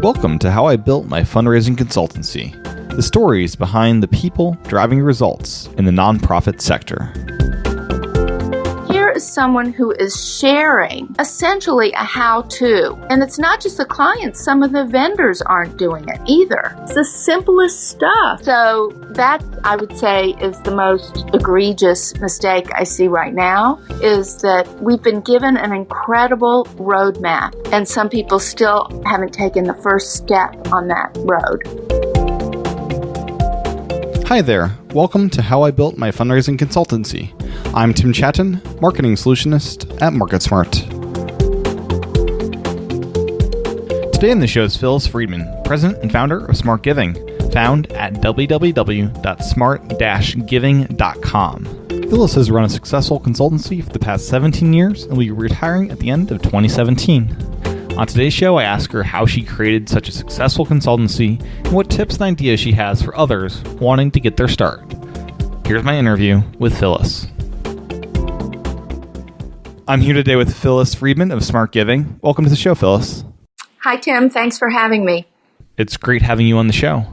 Welcome to How I Built My Fundraising Consultancy, the stories behind the people driving results in the nonprofit sector. Here is someone who is sharing essentially a how-to. And it's not just the clients, some of the vendors aren't doing it either. It's the simplest stuff. So that, I would say, is the most egregious mistake I see right now, is that we've been given an incredible roadmap, and some people still haven't taken the first step on that road. Hi there. Welcome to How I Built My Fundraising Consultancy. I'm Tim Chatton, Marketing Solutionist at MarketSmart. Today on the show is Phyllis Freedman, President and founder of Smart Giving, found at www.smart-giving.com. Phyllis has run a successful consultancy for the past 17 years and will be retiring at the end of 2017. On today's show, I ask her how she created such a successful consultancy and what tips and ideas she has for others wanting to get their start. Here's my interview with Phyllis. I'm here today with Phyllis Freedman of Smart Giving. Welcome to the show, Phyllis. Hi, Tim. Thanks for having me. It's great having you on the show.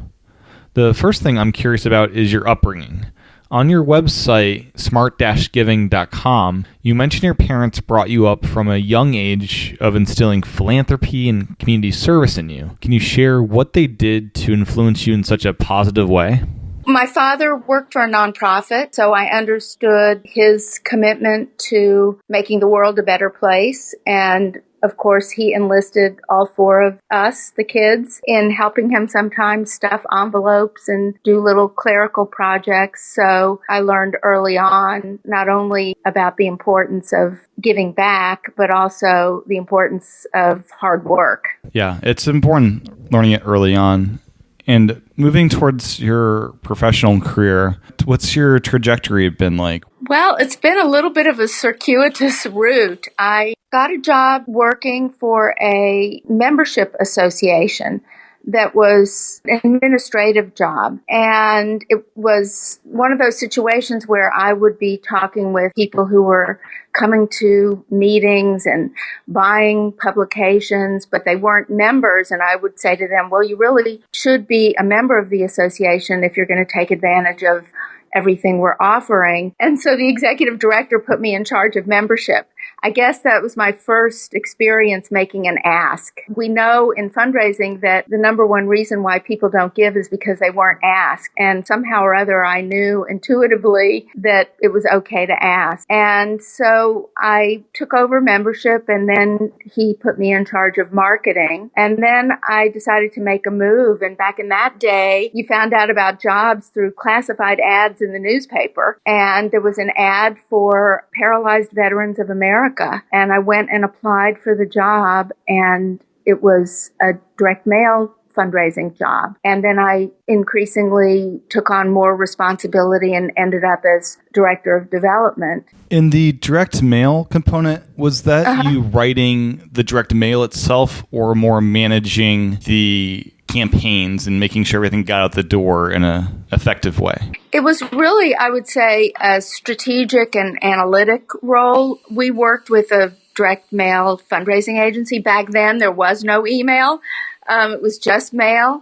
The first thing I'm curious about is your upbringing. On your website, smart-giving.com, you mention your parents brought you up from a young age of instilling philanthropy and community service in you. Can you share what they did to influence you in such a positive way? My father worked for a nonprofit, so I understood his commitment to making the world a better place. And of course, he enlisted all four of us, the kids, in helping him sometimes stuff envelopes and do little clerical projects. So I learned early on not only about the importance of giving back, but also the importance of hard work. Yeah, it's important learning it early on. And moving towards your professional career, what's your trajectory been like? Well, it's been a little bit of a circuitous route. I got a job working for a membership association that was an administrative job. And it was one of those situations where I would be talking with people who were coming to meetings and buying publications, but they weren't members. And I would say to them, well, you really should be a member of the association if you're going to take advantage of everything we're offering. And so the executive director put me in charge of membership. I guess that was my first experience making an ask. We know in fundraising that the number one reason why people don't give is because they weren't asked. And somehow or other, I knew intuitively that it was okay to ask. And so I took over membership, and then he put me in charge of marketing. And then I decided to make a move. And back in that day, you found out about jobs through classified ads in the newspaper. And there was an ad for Paralyzed Veterans of America. And I went and applied for the job, and it was a direct mail fundraising job. And then I increasingly took on more responsibility and ended up as director of development. In the direct mail component, was that you writing the direct mail itself or more managing the campaigns and making sure everything got out the door in an effective way? It was really, I would say, a strategic and analytic role. We worked with a direct mail fundraising agency. Back then, there was no email. It was just mail.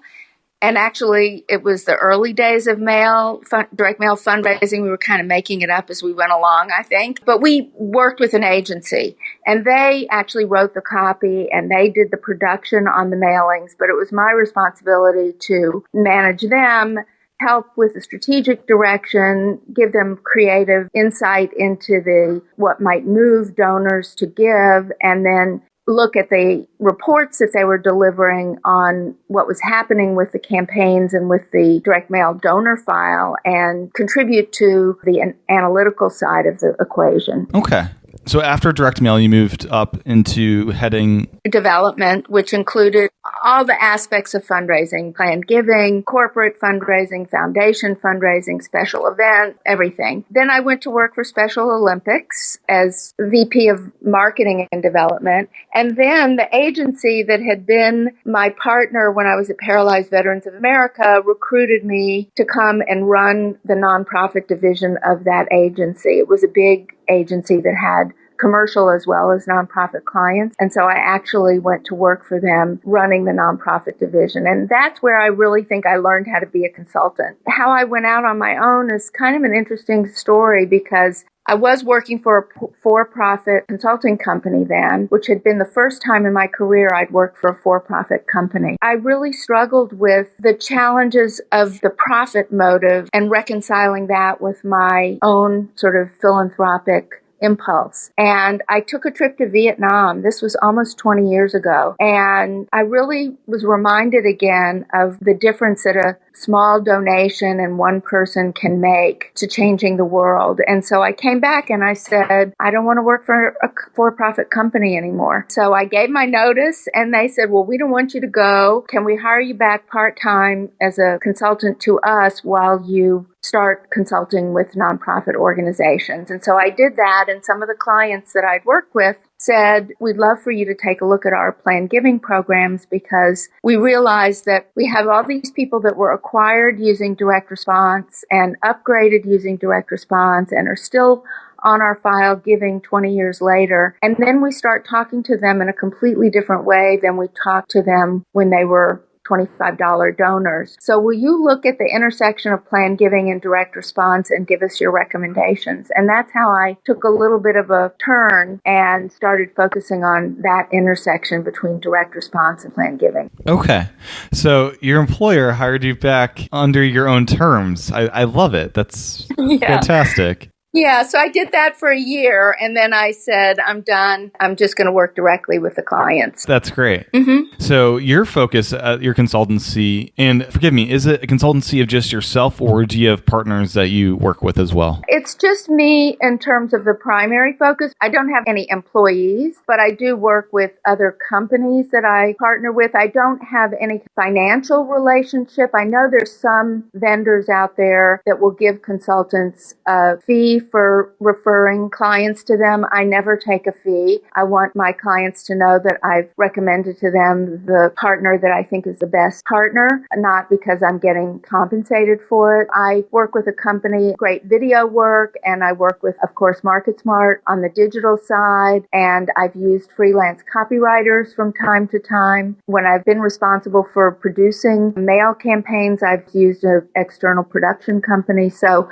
And actually, it was the early days of direct mail fundraising. We were kind of making it up as we went along, I think. But we worked with an agency, and they actually wrote the copy, and they did the production on the mailings. But it was my responsibility to manage them, help with the strategic direction, give them creative insight into what might move donors to give, and then look at the reports that they were delivering on what was happening with the campaigns and with the direct mail donor file, and contribute to the analytical side of the equation. Okay. So after direct mail, you moved up into heading development, which included all the aspects of fundraising: planned giving, corporate fundraising, foundation fundraising, special events, everything. Then I went to work for Special Olympics as VP of Marketing and Development. And then the agency that had been my partner when I was at Paralyzed Veterans of America recruited me to come and run the nonprofit division of that agency. It was a big agency that had commercial as well as nonprofit clients. And so I actually went to work for them running the nonprofit division. And that's where I really think I learned how to be a consultant. How I went out on my own is kind of an interesting story because I was working for a for-profit consulting company then, which had been the first time in my career I'd worked for a for-profit company. I really struggled with the challenges of the profit motive and reconciling that with my own sort of philanthropic impulse. And I took a trip to Vietnam. This was almost 20 years ago. And I really was reminded again of the difference that a small donation and one person can make to changing the world. And so I came back and I said, I don't want to work for a for-profit company anymore. So I gave my notice and they said, well, we don't want you to go. Can we hire you back part-time as a consultant to us while you start consulting with nonprofit organizations? And so I did that, and some of the clients that I'd worked with said, we'd love for you to take a look at our planned giving programs because we realized that we have all these people that were acquired using direct response and upgraded using direct response and are still on our file giving 20 years later. And then we start talking to them in a completely different way than we talked to them when they were $25 donors. So will you look at the intersection of planned giving and direct response and give us your recommendations? And that's how I took a little bit of a turn and started focusing on that intersection between direct response and planned giving. Okay. So your employer hired you back under your own terms. I love it. That's fantastic. Yeah, so I did that for a year, and then I said, I'm done. I'm just going to work directly with the clients. That's great. Mm-hmm. So your focus at your consultancy, and forgive me, is it a consultancy of just yourself, or do you have partners that you work with as well? It's just me in terms of the primary focus. I don't have any employees, but I do work with other companies that I partner with. I don't have any financial relationship. I know there's some vendors out there that will give consultants a fee for referring clients to them. I never take a fee. I want my clients to know that I've recommended to them the partner that I think is the best partner, not because I'm getting compensated for it. I work with a company, great video work, and I work with, of course, MarketSmart on the digital side, and I've used freelance copywriters from time to time. When I've been responsible for producing mail campaigns, I've used an external production company. So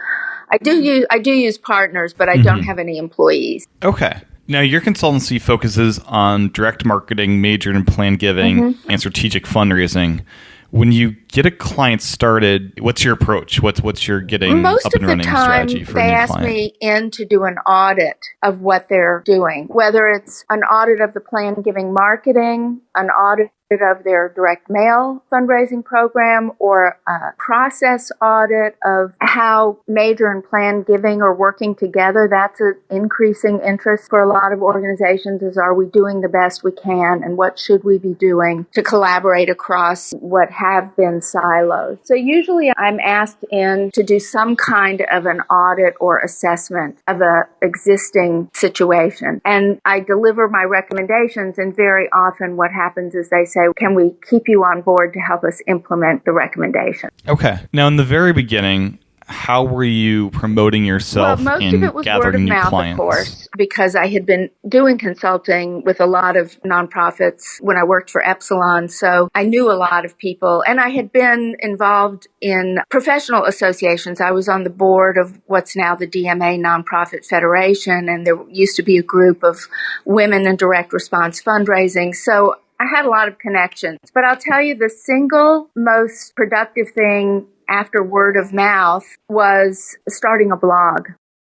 I do use partners, but I don't have any employees. Okay. Now, your consultancy focuses on direct marketing, majored in planned giving, and strategic fundraising. When you get a client started, what's your approach? What's your getting up and running strategy for a new client? Most of the time, they ask me in to do an audit of what they're doing, whether it's an audit of the planned giving marketing, an audit of their direct mail fundraising program, or a process audit of how major and planned giving are working together. That's an increasing interest for a lot of organizations is, are we doing the best we can, and what should we be doing to collaborate across what have been silos? So usually I'm asked in to do some kind of an audit or assessment of an existing situation. And I deliver my recommendations, and very often what happens is they say, can we keep you on board to help us implement the recommendation? Okay. Now, in the very beginning, how were you promoting yourself and gathering new clients? Of course, because I had been doing consulting with a lot of nonprofits when I worked for Epsilon. So I knew a lot of people, and I had been involved in professional associations. I was on the board of what's now the DMA Nonprofit Federation, and there used to be a group of women in direct response fundraising. So I had a lot of connections, but I'll tell you the single most productive thing after word of mouth was starting a blog.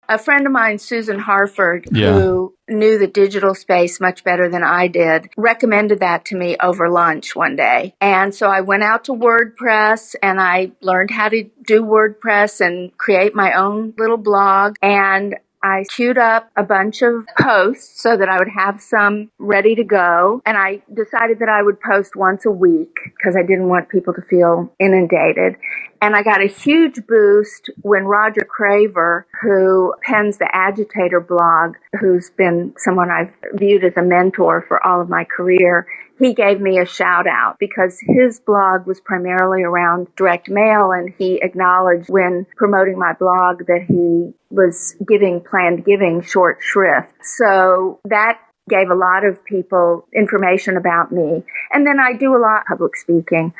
A friend of mine, Susan Harford, who knew the digital space much better than I did, recommended that to me over lunch one day. And so I went out to WordPress and I learned how to do WordPress and create my own little blog. And I queued up a bunch of posts so that I would have some ready to go. And I decided that I would post once a week because I didn't want people to feel inundated. And I got a huge boost when Roger Craver, who pens the Agitator blog, who's been someone I've viewed as a mentor for all of my career, he gave me a shout out because his blog was primarily around direct mail, and he acknowledged when promoting my blog that he was giving planned giving short shrift. So that gave a lot of people information about me. And then I do a lot of public speaking.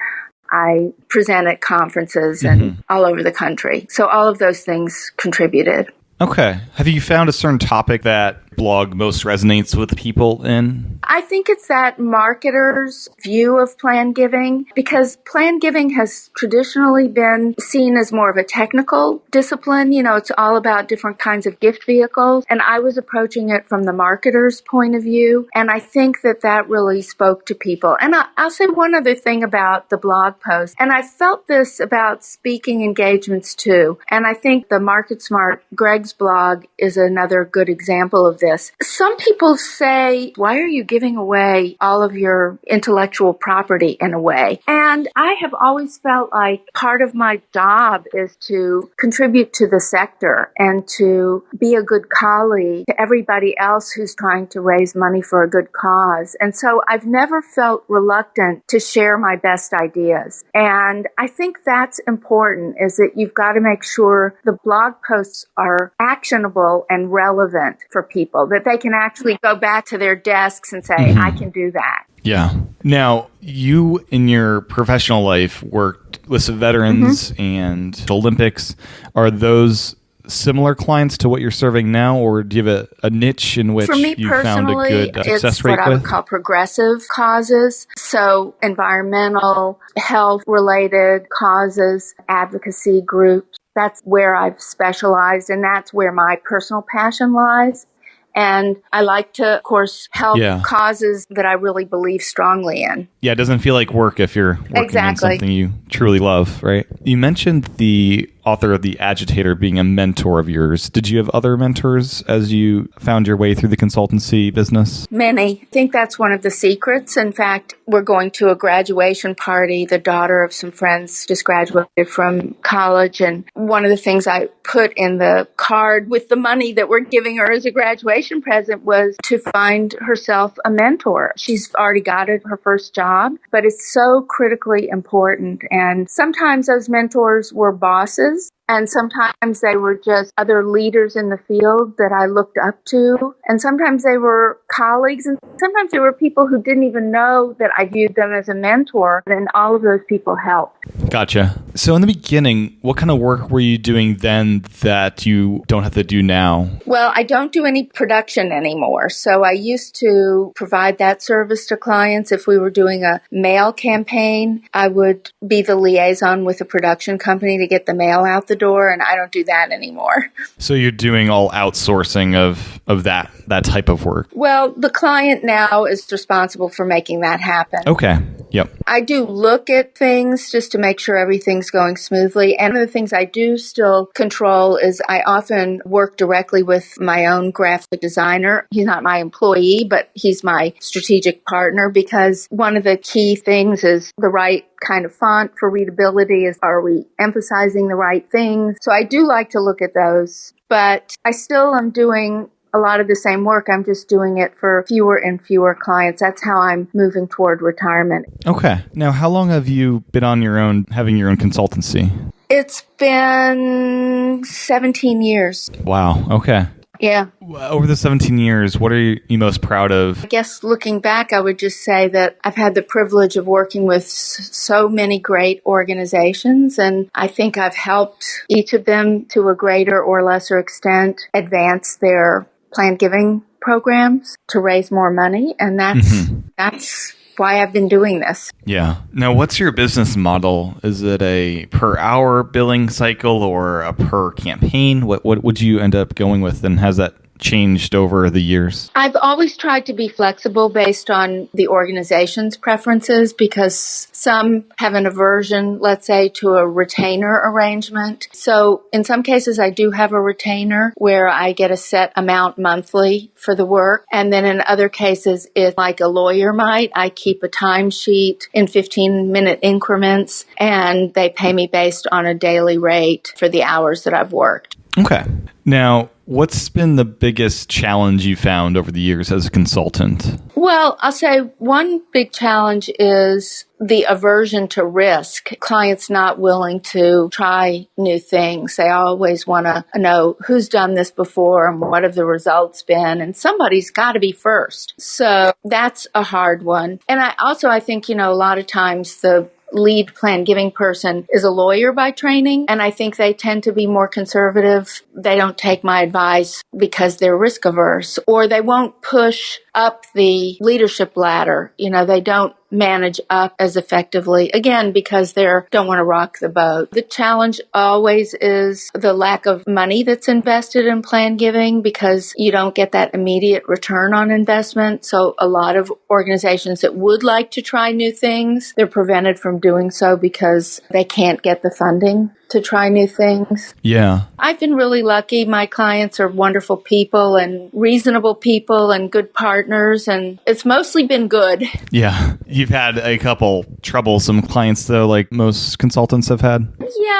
I present at conferences and all over the country. So all of those things contributed. Okay. Have you found a certain topic that blog most resonates with people in? I think it's that marketer's view of planned giving, because planned giving has traditionally been seen as more of a technical discipline. You know, it's all about different kinds of gift vehicles. And I was approaching it from the marketer's point of view. And I think that that really spoke to people. And I'll say one other thing about the blog post. And I felt this about speaking engagements too. And I think the Market Smart, Greg's blog, is another good example of this. Some people say, why are you giving away all of your intellectual property in a way? And I have always felt like part of my job is to contribute to the sector and to be a good colleague to everybody else who's trying to raise money for a good cause. And so I've never felt reluctant to share my best ideas. And I think that's important, is that you've got to make sure the blog posts are actionable and relevant for people, that they can actually go back to their desks and say, I can do that. Yeah. Now, you in your professional life worked with some veterans and Olympics. Are those similar clients to what you're serving now, or do you have a niche in which you found a good success rate with? It's what I would call progressive causes. So environmental, health-related causes, advocacy groups. That's where I've specialized, and that's where my personal passion lies. And I like to, of course, help causes that I really believe strongly in. Yeah, it doesn't feel like work if you're working on something you truly love, right? You mentioned the author of The Agitator being a mentor of yours. Did you have other mentors as you found your way through the consultancy business? Many. I think that's one of the secrets. In fact, we're going to a graduation party. The daughter of some friends just graduated from college. And one of the things I put in the card with the money that we're giving her as a graduation present was to find herself a mentor. She's already got her first job, but it's so critically important. And sometimes those mentors were bosses, and sometimes they were just other leaders in the field that I looked up to. And sometimes they were colleagues, and sometimes they were people who didn't even know that I viewed them as a mentor. And all of those people helped. Gotcha. So in the beginning, what kind of work were you doing then that you don't have to do now? Well, I don't do any production anymore. So I used to provide that service to clients. If we were doing a mail campaign, I would be the liaison with the production company to get the mail out the door, and I don't do that anymore. So you're doing all outsourcing of that type of work? Well, the client now is responsible for making that happen. Okay. Yep. I do look at things just to make sure everything's going smoothly. And one of the things I do still control is I often work directly with my own graphic designer. He's not my employee, but he's my strategic partner, because one of the key things is the right kind of font for readability. Are we emphasizing the right things? So I do like to look at those, but I still am doing a lot of the same work. I'm just doing it for fewer and fewer clients. That's how I'm moving toward retirement. Okay. Now, how long have you been on your own, having your own consultancy? It's been 17 years. Wow. Okay. Yeah. Over the 17 years, what are you most proud of? I guess looking back, I would just say that I've had the privilege of working with so many great organizations, and I think I've helped each of them to a greater or lesser extent advance their planned giving programs to raise more money, and that's why I've been doing this. Yeah. Now, what's your business model? Is it a per hour billing cycle or a per campaign? What would you end up going with, and has that changed over the years? I've always tried to be flexible based on the organization's preferences, because some have an aversion, let's say, to a retainer arrangement. So in some cases, I do have a retainer where I get a set amount monthly for the work. And then in other cases, it's like a lawyer might. I keep a timesheet in 15-minute increments, and they pay me based on a daily rate for the hours that I've worked. Okay. Now, what's been the biggest challenge you found over the years as a consultant? Well, I'll say one big challenge is the aversion to risk. Clients not willing to try new things. They always want to know who's done this before and what have the results been. And somebody's got to be first. So that's a hard one. And I think, a lot of times the lead plan giving person is a lawyer by training, and I think they tend to be more conservative. They don't take my advice because they're risk averse, or they won't push up the leadership ladder. They don't manage up as effectively, again, because they don't want to rock the boat. The challenge always is the lack of money that's invested in plan giving, because you don't get that immediate return on investment. So a lot of organizations that would like to try new things, they're prevented from doing so because they can't get the funding to try new things. Yeah. I've been really lucky. My clients are wonderful people and reasonable people and good partners, and it's mostly been good. Yeah. You've had a couple troublesome clients, though, like most consultants have had? Yeah.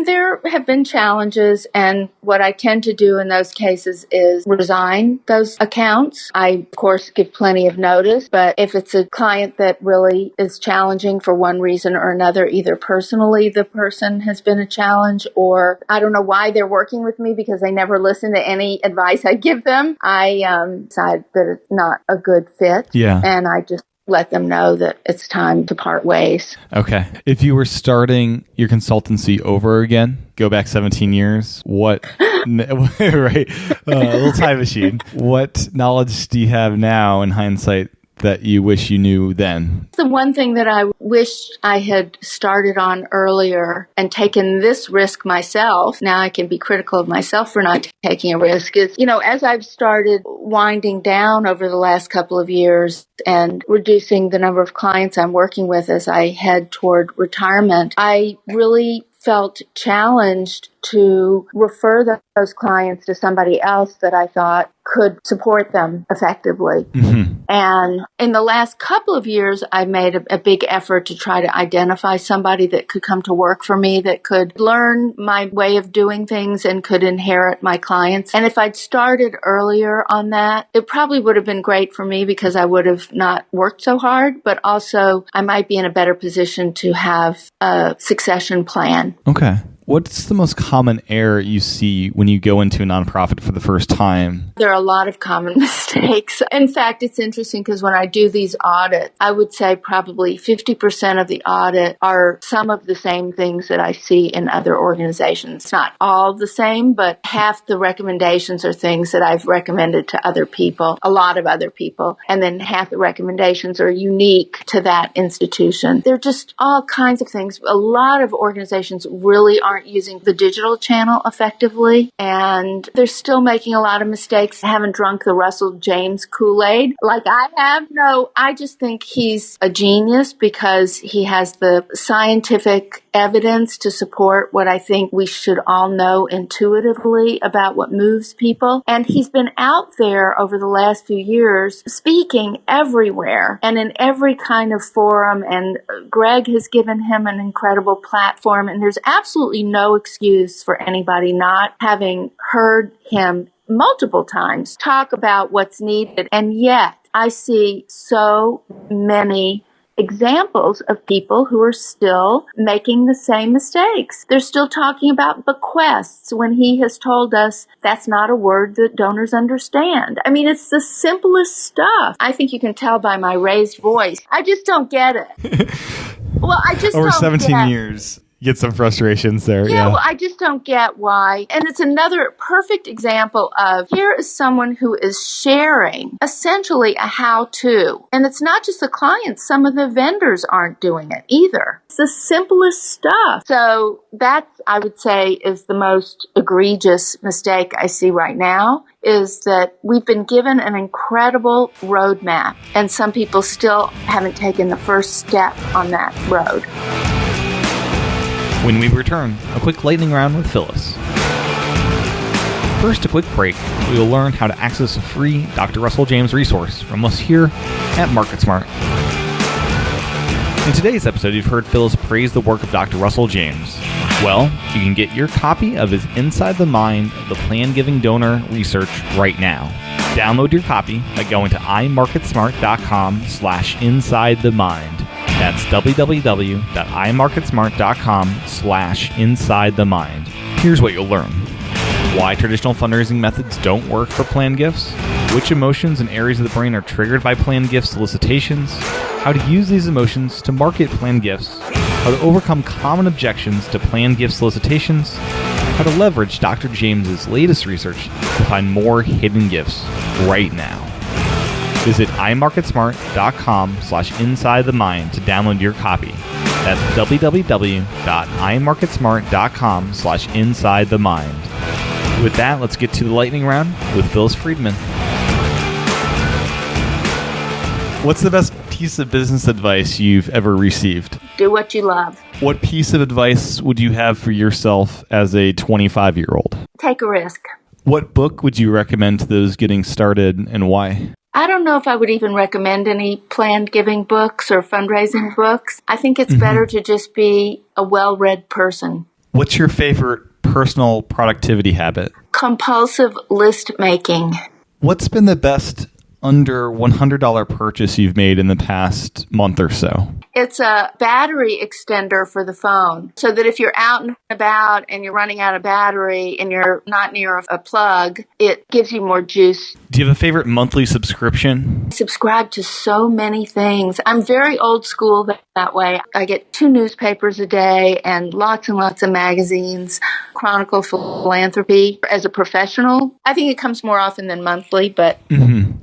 There have been challenges, and what I tend to do in those cases is resign those accounts. I, of course, give plenty of notice, but if it's a client that really is challenging for one reason or another, either personally the person has been a challenge, or I don't know why they're working with me because they never listen to any advice I give them, I decide that it's not a good fit. Yeah. And I just let them know that it's time to part ways. Okay. If you were starting your consultancy over again, go back 17 years, what, right, a little time machine, what knowledge do you have now in hindsight that you wish you knew then? The one thing that I wish I had started on earlier and taken this risk myself, now I can be critical of myself for not taking a risk, is, as I've started winding down over the last couple of years and reducing the number of clients I'm working with as I head toward retirement, I really felt challenged to refer those clients to somebody else that I thought could support them effectively. Mm-hmm. And in the last couple of years, I made a big effort to try to identify somebody that could come to work for me, that could learn my way of doing things and could inherit my clients. And if I'd started earlier on that, it probably would have been great for me because I would have not worked so hard, but also I might be in a better position to have a succession plan. Okay. What's the most common error you see when you go into a nonprofit for the first time? There are a lot of common mistakes. In fact, it's interesting because when I do these audits, I would say probably 50% of the audit are some of the same things that I see in other organizations. Not all the same, but half the recommendations are things that I've recommended to other people, a lot of other people. And then half the recommendations are unique to that institution. They're just all kinds of things. A lot of organizations really aren't using the digital channel effectively, and they're still making a lot of mistakes. I haven't drunk the Russell James Kool-Aid like I have. No, I just think he's a genius because he has the scientific evidence to support what I think we should all know intuitively about what moves people. And he's been out there over the last few years speaking everywhere and in every kind of forum. And Greg has given him an incredible platform. And there's absolutely no excuse for anybody not having heard him multiple times talk about what's needed. And yet I see so many examples of people who are still making the same mistakes. They're still talking about bequests when he has told us that's not a word that donors understand. I mean, it's the simplest stuff. I think you can tell by my raised voice. I just don't get it. Well, I just Over don't 17 get years. Get some frustrations there. Yeah, well, I just don't get why. And it's another perfect example of here is someone who is sharing essentially a how-to. And it's not just the clients. Some of the vendors aren't doing it either. It's the simplest stuff. So that, I would say, is the most egregious mistake I see right now, is that we've been given an incredible roadmap, and some people still haven't taken the first step on that road. When we return, a quick lightning round with Phyllis. First, a quick break. We will learn how to access a free Dr. Russell James resource from us here at MarketSmart. In today's episode, you've heard Phyllis praise the work of Dr. Russell James. Well, you can get your copy of his Inside the Mind of the Plan Giving Donor Research right now. Download your copy by going to imarketsmart.com/insidethemind. That's www.imarketsmart.com/insidethemind. Here's what you'll learn. Why traditional fundraising methods don't work for planned gifts, which emotions and areas of the brain are triggered by planned gift solicitations, how to use these emotions to market planned gifts, how to overcome common objections to planned gift solicitations, how to leverage Dr. James's latest research to find more hidden gifts right now. Visit imarketsmart.com/insidethemind to download your copy. That's www.imarketsmart.com/insidethemind. With that, let's get to the lightning round with Phyllis Freedman. What's the best piece of business advice you've ever received? Do what you love. What piece of advice would you have for yourself as a 25-year-old? Take a risk. What book would you recommend to those getting started and why? I don't know if I would even recommend any planned giving books or fundraising books. I think it's better to just be a well-read person. What's your favorite personal productivity habit? Compulsive list making. What's been the best under $100 purchase you've made in the past month or so? It's a battery extender for the phone, so that if you're out and about and you're running out of battery and you're not near a plug, it gives you more juice. Do you have a favorite monthly subscription? I subscribe to so many things. I'm very old school that way. I get 2 newspapers a day and lots of magazines. Chronicle Philanthropy. As a professional, I think it comes more often than monthly, but...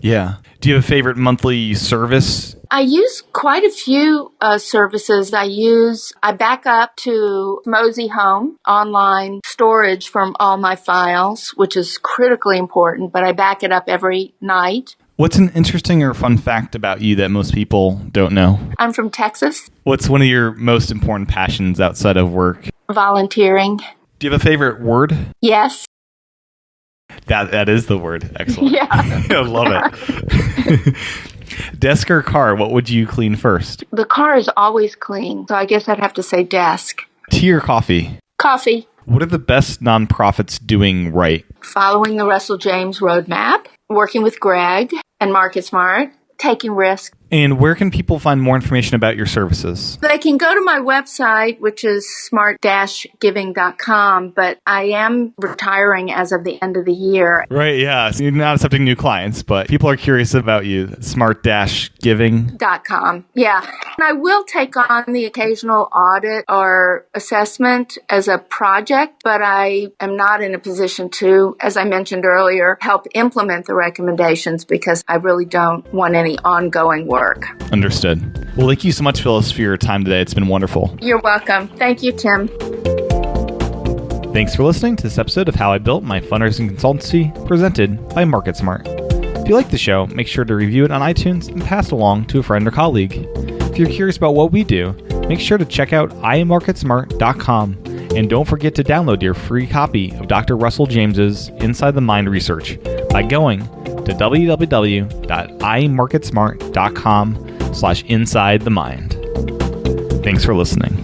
Yeah. Do you have a favorite monthly service? I use quite a few services. I back up to Mosey Home, online storage from all my files, which is critically important, but I back it up every night. What's an interesting or fun fact about you that most people don't know? I'm from Texas. What's one of your most important passions outside of work? Volunteering. Do you have a favorite word? Yes. That is the word. Excellent. Yeah. I love it. Desk or car, what would you clean first? The car is always clean, so I guess I'd have to say desk. Tea or coffee? Coffee. What are the best nonprofits doing right? Following the Russell James roadmap, working with Greg and MarketSmart, taking risks. And where can people find more information about your services? They can go to my website, which is smart-giving.com, but I am retiring as of the end of the year. Right, yeah. So you're not accepting new clients, but people are curious about you. Smart-giving.com. Yeah. And I will take on the occasional audit or assessment as a project, but I am not in a position to, as I mentioned earlier, help implement the recommendations because I really don't want any ongoing work. Understood. Well, thank you so much, Phyllis, for your time today. It's been wonderful. You're welcome. Thank you, Tim. Thanks for listening to this episode of How I Built My Fundraising Consultancy, presented by MarketSmart. If you like the show, make sure to review it on iTunes and pass it along to a friend or colleague. If you're curious about what we do, make sure to check out imarketsmart.com and don't forget to download your free copy of Dr. Russell James's Inside the Mind research by going to www.imarketsmart.com/insidethemind. Thanks for listening.